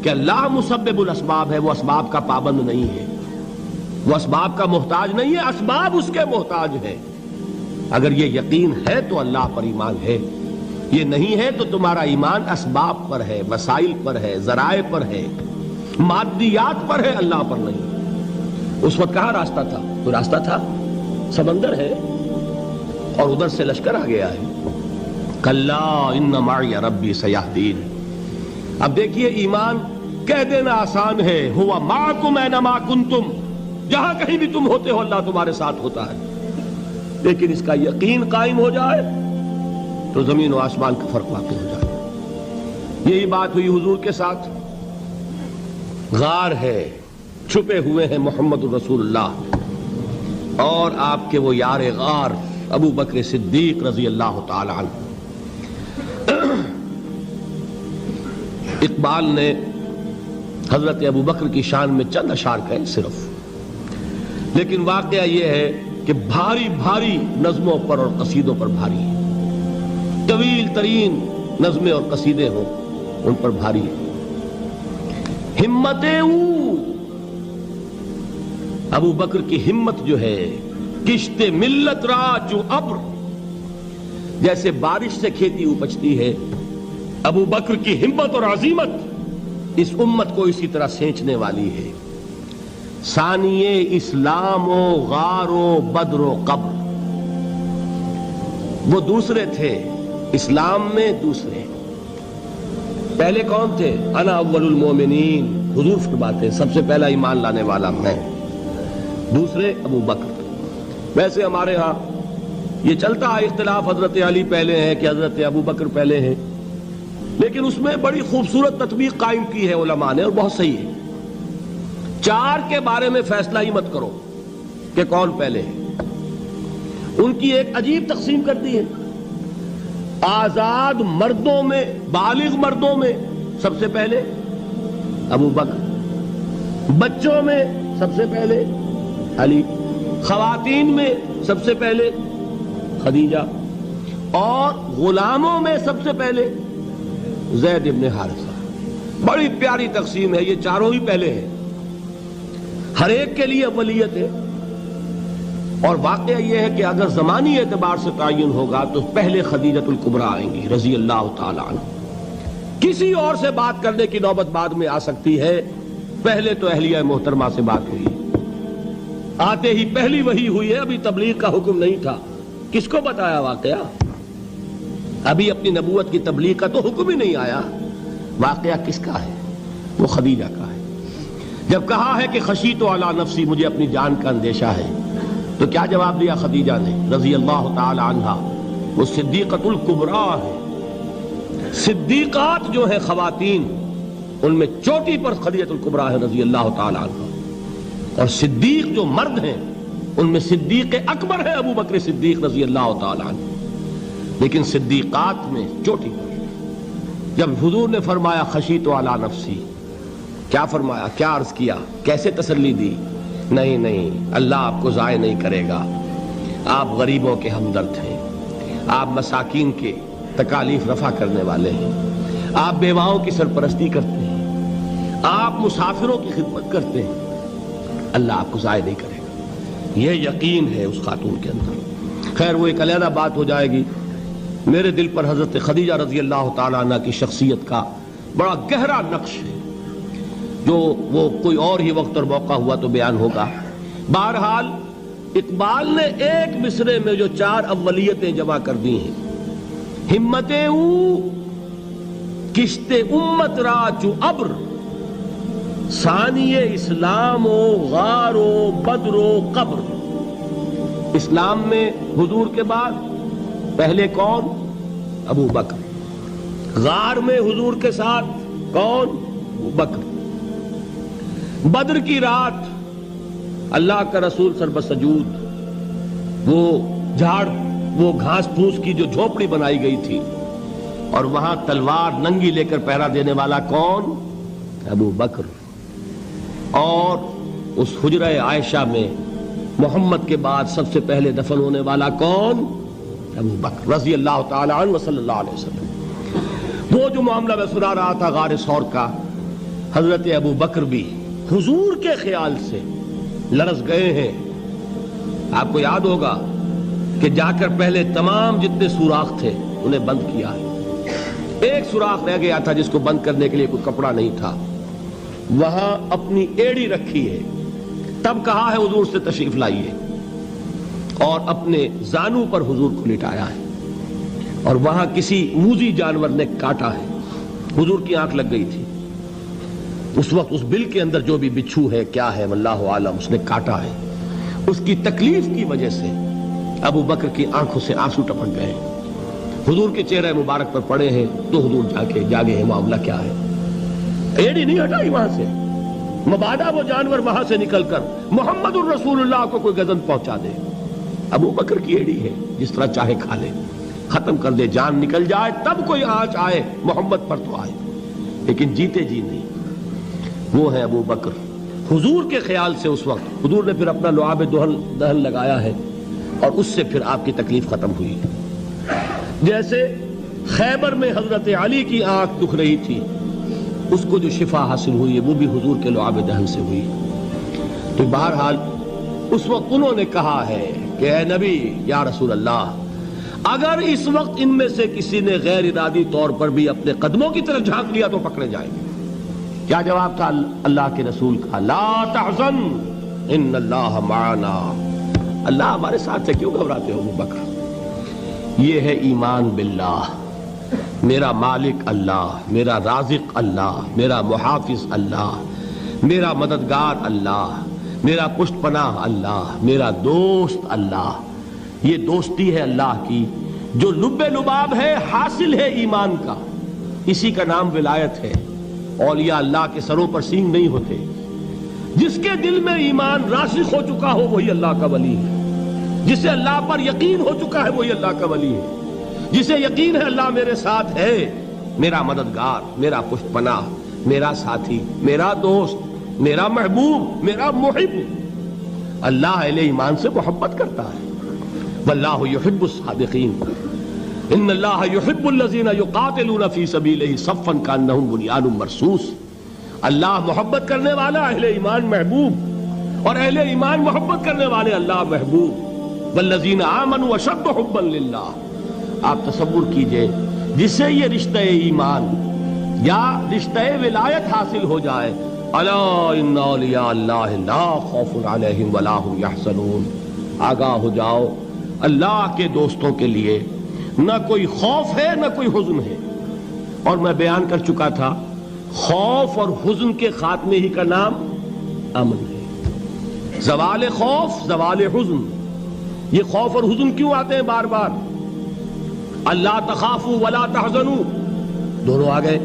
کہ اللہ مسبب الاسباب ہے، وہ اسباب کا پابند نہیں ہے، وہ اسباب کا محتاج نہیں ہے، اسباب اس کے محتاج ہے۔ اگر یہ یقین ہے تو اللہ پر ایمان ہے، یہ نہیں ہے تو تمہارا ایمان اسباب پر ہے، وسائل پر ہے، ذرائع پر ہے، مادیات پر ہے، اللہ پر نہیں۔ اس وقت کہاں راستہ تھا؟ کوئی راستہ تھا؟ سمندر ہے اور ادھر سے لشکر آ گیا ہے۔ کلا ان معی ربی سیہدین۔ اب دیکھیے ایمان کہہ دینا آسان ہے، ہوا معکم اینما کنتم، جہاں کہیں بھی تم ہوتے ہو اللہ تمہارے ساتھ ہوتا ہے، لیکن اس کا یقین قائم ہو جائے تو زمین و آسمان کا فرق واقع ہو جائے۔ یہی بات ہوئی حضور کے ساتھ۔ غار ہے، چھپے ہوئے ہیں محمد الرسول اللہ اور آپ کے وہ یار غار ابو بکر صدیق رضی اللہ تعالی عنہ۔ اقبال نے حضرت ابو بکر کی شان میں چند اشعار کہے صرف، لیکن واقعہ یہ ہے کہ بھاری بھاری نظموں پر اور قصیدوں پر بھاری ہے، طویل ترین نظمیں اور قصیدے ہوں ان پر بھاری ہے۔ ہمتیں ابو بکر کی ہمت جو ہے، کشت ملت را جو ابر، جیسے بارش سے کھیتی اپجتی ہے، ابو بکر کی ہمت اور عزیمت اس امت کو اسی طرح سینچنے والی ہے۔ ثانیے اسلام و غار و بدر و قبر، وہ دوسرے تھے اسلام میں، دوسرے پہلے کون تھے؟ انا اول المومنین، حضور فرماتے سب سے پہلا ایمان لانے والا میں، دوسرے ابو بکر۔ ویسے ہمارے ہاں یہ چلتا ہے اختلاف، حضرت علی پہلے ہیں کہ حضرت ابو بکر پہلے ہیں، لیکن اس میں بڑی خوبصورت تطبیق قائم کی ہے علماء نے اور بہت صحیح ہے۔ چار کے بارے میں فیصلہ ہی مت کرو کہ کون پہلے ہے، ان کی ایک عجیب تقسیم کر دی ہے۔ آزاد مردوں میں، بالغ مردوں میں سب سے پہلے ابو بکر، بچوں میں سب سے پہلے علی، خواتین میں سب سے پہلے خدیجہ، اور غلاموں میں سب سے پہلے زید ابن حارثہ۔ بڑی پیاری تقسیم ہے، یہ چاروں ہی پہلے ہیں، ہر ایک کے لیے اولیت ہے۔ اور واقعہ یہ ہے کہ اگر زمانی اعتبار سے تعین ہوگا تو پہلے خدیجۃ الکبریٰ آئیں گی رضی اللہ تعالی عنہ، کسی اور سے بات کرنے کی نوبت بعد میں آ سکتی ہے، پہلے تو اہلیہ محترمہ سے بات ہوئی، آتے ہی پہلی وحی ہوئی ہے، ابھی تبلیغ کا حکم نہیں تھا۔ کس کو بتایا واقعہ؟ ابھی اپنی نبوت کی تبلیغ کا تو حکم ہی نہیں آیا۔ واقعہ کس کا ہے؟ وہ خدیجہ کا ہے۔ جب کہا ہے کہ خشیت علی نفسی، مجھے اپنی جان کا اندیشہ ہے، تو کیا جواب دیا خدیجہ نے رضی اللہ تعالی عنہا؟ وہ صدیقۃ الکبریٰ ہے۔ صدیقات جو ہیں خواتین، ان میں چوٹی پر خدیجۃ الکبریٰ ہے رضی اللہ تعالی عنہا، اور صدیق جو مرد ہیں ان میں صدیق اکبر ہے ابو بکر صدیق رضی اللہ تعالی عنہ، لیکن صدیقات میں چوٹی پر۔ جب حضور نے فرمایا خشیت علی نفسی، کیا فرمایا، کیا عرض کیا، کیسے تسلی دی؟ نہیں نہیں، اللہ آپ کو ضائع نہیں کرے گا، آپ غریبوں کے ہمدرد ہیں، آپ مساکین کے تکالیف رفع کرنے والے ہیں، آپ بیواؤں کی سرپرستی کرتے ہیں، آپ مسافروں کی خدمت کرتے ہیں، اللہ آپ کو ضائع نہیں کرے گا۔ یہ یقین ہے اس خاتون کے اندر۔ خیر وہ ایک علیحدہ بات ہو جائے گی۔ میرے دل پر حضرت خدیجہ رضی اللہ تعالیٰ عنہ کی شخصیت کا بڑا گہرا نقش ہے، جو وہ کوئی اور ہی وقت اور موقع ہوا تو بیان ہوگا۔ بہرحال اقبال نے ایک مصرے میں جو چار اولیتیں جمع کر دی ہیں، ہمتیں کشت امت را چو ابر، ثانی اسلام و غار و بدر و قبر۔ اسلام میں حضور کے بعد پہلے کون؟ ابو بکر۔ غار میں حضور کے ساتھ کون؟ ابو بکر۔ بدر کی رات اللہ کا رسول سربسجود، وہ جھاڑ، وہ گھاس پھوس کی جو جھوپڑی بنائی گئی تھی، اور وہاں تلوار ننگی لے کر پہرا دینے والا کون؟ ابو بکر۔ اور اس حجرہ عائشہ میں محمد کے بعد سب سے پہلے دفن ہونے والا کون؟ ابو بکر رضی اللہ تعالی عنہ صلی اللہ علیہ وسلم۔ وہ جو معاملہ میں سنا رہا تھا غار ثور کا، حضرت ابو بکر بھی حضور کے خیال سے لرز گئے ہیں. آپ کو یاد ہوگا کہ جا کر پہلے تمام جتنے سوراخ تھے انہیں بند کیا ہے. ایک سوراخ رہ گیا تھا جس کو بند کرنے کے لیے کوئی کپڑا نہیں تھا. وہاں اپنی ایڑی رکھی ہے. تب کہا ہے حضور سے تشریف لائیے, اور اپنے زانو پر حضور کو لٹایا ہے. اور وہاں کسی موذی جانور نے کاٹا ہے. حضور کی آنکھ لگ گئی تھی. اس وقت اس بل کے اندر جو بھی بچھو ہے کیا ہے واللہ عالم, اس نے کاٹا ہے. اس کی تکلیف کی وجہ سے ابو بکر کی آنکھوں سے آنسو ٹپک گئے. حضور کے چہرے مبارک پر پڑے ہیں تو حضور جاگے ہیں معاملہ کیا ہے. ایڑی نہیں ہٹائی وہاں سے, مبادا وہ جانور وہاں سے نکل کر محمد الرسول اللہ کو کوئی گزن پہنچا دے. ابو بکر کی ایڑی ہے, جس طرح چاہے کھا لے, ختم کر دے, جان نکل جائے تب کوئی آنچ آئے محمد پر تو آئے, لیکن جیتے جی نہیں. وہ ہے ابو بکر. حضور کے خیال سے اس وقت حضور نے پھر اپنا لعاب دہن لگایا ہے, اور اس سے پھر آپ کی تکلیف ختم ہوئی. جیسے خیبر میں حضرت علی کی آنکھ دکھ رہی تھی, اس کو جو شفا حاصل ہوئی وہ بھی حضور کے لعاب دہن سے ہوئی. تو بہرحال اس وقت انہوں نے کہا ہے کہ اے نبی یا رسول اللہ, اگر اس وقت ان میں سے کسی نے غیر ارادی طور پر بھی اپنے قدموں کی طرف جھانک لیا تو پکڑے جائیں گے. کیا جواب تھا اللہ کے رسول کا؟ لا تحزن ان اللہ معنا. اللہ ہمارے ساتھ ہے, کیوں گھبراتے ہو ابو بکر؟ یہ ہے ایمان باللہ. میرا مالک اللہ, میرا رازق اللہ, میرا محافظ اللہ, میرا مددگار اللہ, میرا پشت پناہ اللہ, میرا دوست اللہ. یہ دوستی ہے اللہ کی جو لب لباب ہے, حاصل ہے ایمان کا. اسی کا نام ولایت ہے. اولیاء اللہ کے سروں پر سینگ نہیں ہوتے. جس کے دل میں ایمان راسخ ہو چکا ہو وہی اللہ کا ولی ہے. جسے اللہ پر یقین ہو چکا ہے وہی اللہ کا ولی ہے. جسے یقین ہے اللہ میرے ساتھ ہے, میرا مددگار, میرا پشت پناہ, میرا ساتھی, میرا دوست, میرا محبوب, میرا محب. اللہ اہل ایمان سے محبت کرتا ہے. واللہ یحب الصادقین. ان اللہ یحب الذین یقاتلون فی سبیلہ صفا کانہم بنیان مرصوص. اللہ محبت کرنے والا, اہل ایمان محبوب, اور اہل ایمان محبت کرنے والے اللہ محبوب. والذین آمنوا اشد حبا للہ. آپ تصور کیجئے جسے یہ رشتہ ایمان یا رشتہ ولایت حاصل ہو جائے, الا ان اولیاء اللہ لا خوف علیہم ولا هم یحزنون. آگاہ ہو جاؤ, اللہ کے دوستوں کے لیے نہ کوئی خوف ہے نہ کوئی حزن ہے. اور میں بیان کر چکا تھا, خوف اور حزن کے خاتمے ہی کا نام امن ہے. زوال خوف, زوال حزن. یہ خوف اور حزن کیوں آتے ہیں بار بار؟ اللہ تخافوا ولا تحزنوا, دونوں آ گئے.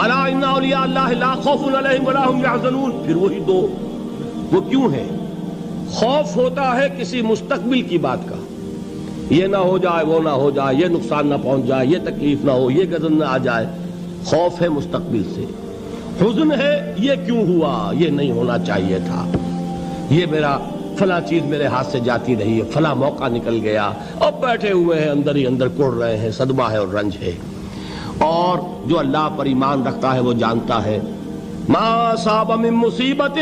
الا ان اولیاء اللہ لا خوف علیہم ولا هم یحزنون, پھر وہی دو. وہ کیوں ہے؟ خوف ہوتا ہے کسی مستقبل کی بات کا, یہ نہ ہو جائے, وہ نہ ہو جائے, یہ نقصان نہ پہنچ جائے, یہ تکلیف نہ ہو, یہ غضب نہ آ جائے. خوف ہے مستقبل سے. حزن ہے یہ کیوں ہوا, یہ نہیں ہونا چاہیے تھا, یہ میرا فلاں چیز میرے ہاتھ سے جاتی رہی ہے, فلاں موقع نکل گیا, اب بیٹھے ہوئے ہیں اندر ہی اندر کڑ رہے ہیں, صدمہ ہے اور رنج ہے. اور جو اللہ پر ایمان رکھتا ہے وہ جانتا ہے ما اصاب من مصیبت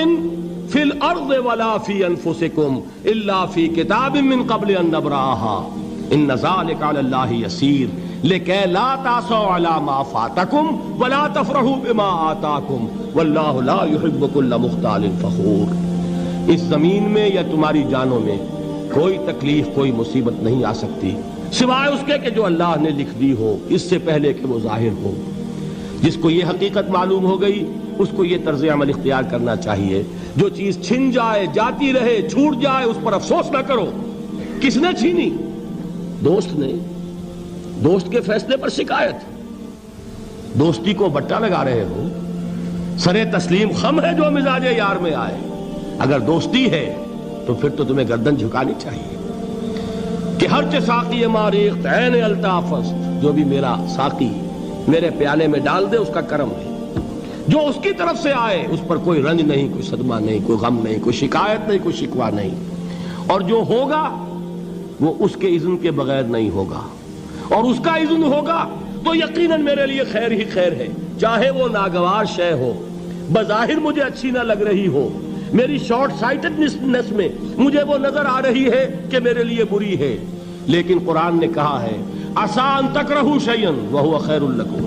فی الارض ولا فی انفسکم الا فی کتاب من قبل ان نبرأها ان ذلک علی اللہ یسیر لکی لا تعصوا علی ما فاتکم ولا تفرحوا بما آتاکم واللہ لا یحب کل مختال فخور. اس زمین میں یا تمہاری جانوں میں کوئی تکلیف, کوئی مصیبت نہیں آ سکتی سوائے اس کے کہ جو اللہ نے لکھ دی ہو, اس سے پہلے کہ وہ ظاہر ہو. جس کو یہ حقیقت معلوم ہو گئی اس کو یہ طرز عمل اختیار کرنا چاہیے. جو چیز چھن جائے, جاتی رہے, چھوٹ جائے, اس پر افسوس نہ کرو. کس نے چھینی؟ دوست نے. دوست کے فیصلے پر شکایت. دوستی کو بٹا لگا رہے ہو, سرے تسلیم خم ہے جو مزاج یار میں آئے. اگر دوستی ہے تو پھر تو تمہیں گردن جھکانی چاہیے کہ ہر چہ ساقی ماریخت عین الطافست, جو بھی میرا ساقی میرے پیالے میں ڈال دے اس کا کرم ہے. جو اس کی طرف سے آئے اس پر کوئی رنج نہیں, کوئی صدمہ نہیں, کوئی غم نہیں, کوئی شکایت نہیں, کوئی شکوہ نہیں. اور جو ہوگا وہ اس کے اذن کے بغیر نہیں ہوگا, اور اس کا اذن ہوگا تو یقیناً میرے لیے خیر ہی خیر ہے, چاہے وہ ناگوار شے ہو, بظاہر مجھے اچھی نہ لگ رہی ہو، میری شارٹ سائٹڈنس میں مجھے وہ نظر آ رہی ہے کہ میرے لیے بری ہے، لیکن قرآن نے کہا ہے عسیٰ ان تکرہوا شیئا وہو خیر لکم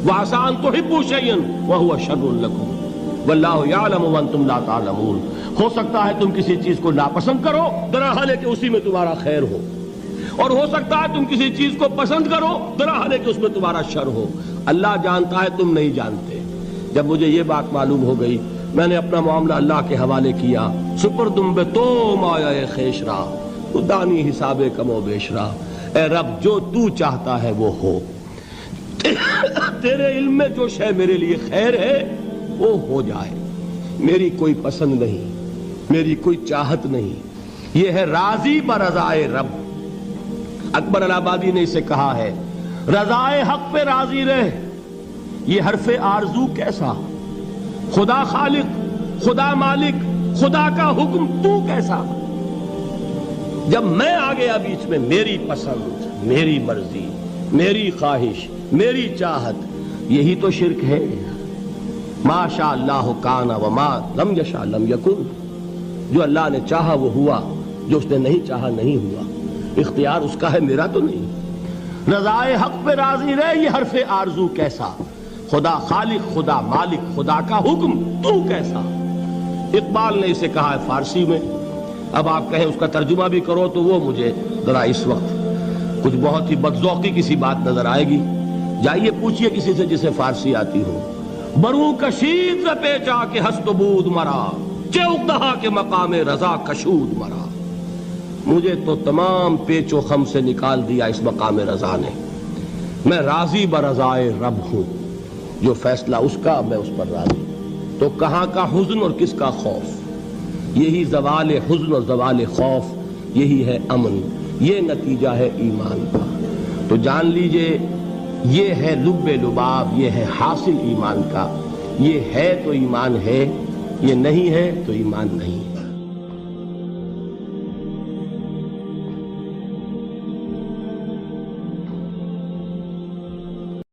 وعسیٰ ان تحبوا شیئا وہو شر لکم واللہ یعلم وانتم لا تعلمون۔ ہو سکتا ہے تم کسی چیز کو ناپسند کرو، درحال ہے کہ اسی میں تمہارا خیر ہو، اور ہو سکتا ہے تم کسی چیز کو پسند کرو، درحال ہے کہ اس میں تمہارا شر ہو۔ اللہ جانتا ہے، تم نہیں جانتے۔ جب مجھے یہ بات معلوم ہو گئی، میں نے اپنا معاملہ اللہ کے حوالے کیا۔ سپردم بے تو مایا خیش را دانی حساب کم و بیش را، اے رب جو تو چاہتا ہے وہ ہو، تیرے علم میں جو شے میرے لیے خیر ہے وہ ہو جائے، میری کوئی پسند نہیں، میری کوئی چاہت نہیں، یہ ہے راضی برضائے رب۔ اکبر الہ آبادی نے اسے کہا ہے رضائے حق پہ راضی رہ، یہ حرف آرزو کیسا، خدا خالق، خدا مالک، خدا کا حکم تو کیسا؟ جب میں آ گیا بیچ میں، میری پسند، میری مرضی، میری خواہش، میری چاہت، یہی تو شرک ہے۔ ما شاء اللہ کان وما لم یشاء لم یکن، جو اللہ نے چاہا وہ ہوا، جو اس نے نہیں چاہا نہیں ہوا، اختیار اس کا ہے، میرا تو نہیں۔ رضائے حق پہ راضی رہ، یہ حرف آرزو کیسا، خدا خالق، خدا مالک، خدا کا حکم تو کیسا؟ اقبال نے اسے کہا ہے فارسی میں، اب آپ کہیں اس کا ترجمہ بھی کرو تو وہ مجھے ذرا اس وقت کچھ بہت ہی بدذوقی کسی بات نظر آئے گی۔ جائیے پوچھئے کسی سے جسے فارسی آتی ہو، برو کشید ز پیچا کے ہست و بود مرا، چوک دہا کے مقام رضا کشود مرا۔ مجھے تو تمام پیچ و خم سے نکال دیا اس مقام رضا نے، میں راضی برضائے رب ہوں، جو فیصلہ اس کا میں اس پر راضی۔ تو کہاں کا حزن اور کس کا خوف؟ یہی زوال حزن اور زوال خوف، یہی ہے امن، یہ نتیجہ ہے ایمان کا۔ تو جان لیجئے یہ ہے لب لباب، یہ ہے حاصل ایمان کا، یہ ہے تو ایمان ہے، یہ نہیں ہے تو ایمان نہیں ہے۔